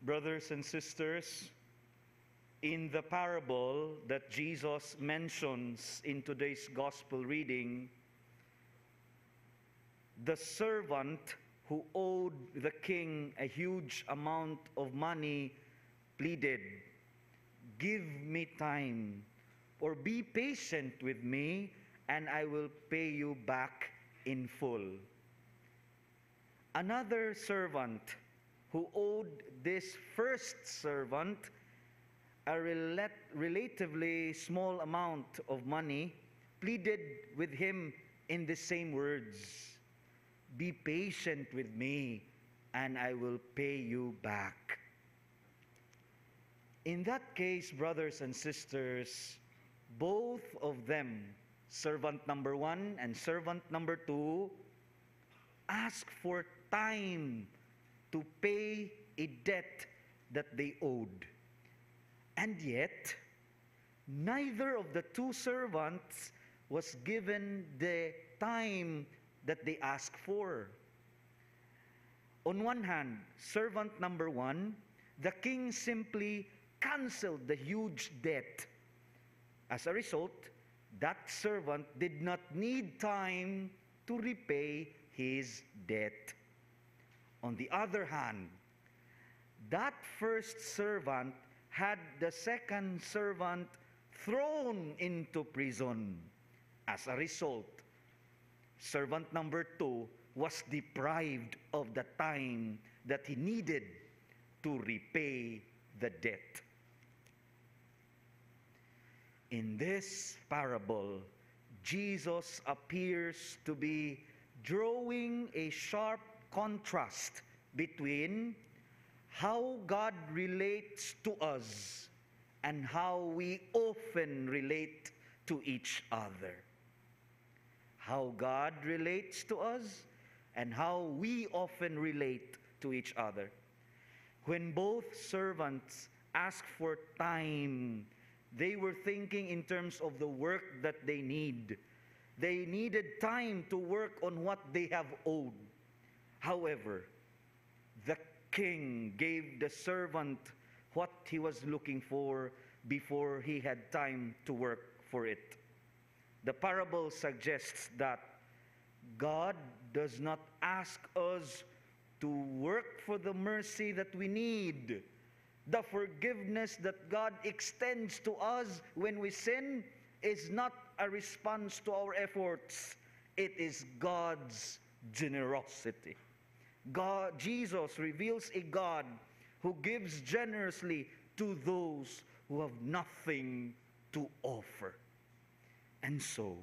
Brothers and sisters, in the parable that Jesus mentions in today's gospel reading, the servant who owed the king a huge amount of money pleaded, "Give me time, or be patient with me, and I will pay you back in full." Another servant who owed this first servant a relatively small amount of money pleaded with him in the same words, "Be patient with me, and I will pay you back." In that case, brothers and sisters, both of them, servant number one and servant number two, ask for time to pay a debt that they owed. And yet, neither of the two servants was given the time that they asked for. On one hand, servant number one, the king simply canceled the huge debt. As a result, that servant did not need time to repay his debt. On the other hand, that first servant had the second servant thrown into prison. As a result, servant number two was deprived of the time that he needed to repay the debt. In this parable, Jesus appears to be drawing a sharp contrast between how God relates to us and how we often relate to each other. How God relates to us and how we often relate to each other. When both servants ask for time, they were thinking in terms of the work that they need. They needed time to work on what they have owed. However, the king gave the servant what he was looking for before he had time to work for it. The parable suggests that God does not ask us to work for the mercy that we need. The forgiveness that God extends to us when we sin is not a response to our efforts. It is God's generosity. Jesus reveals a God who gives generously to those who have nothing to offer. And so,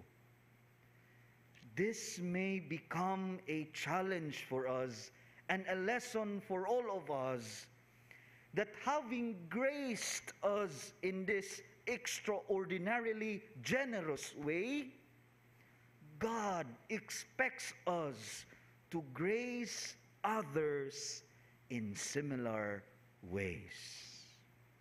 this may become a challenge for us and a lesson for all of us, that having graced us in this extraordinarily generous way, God expects us to grace others in similar ways.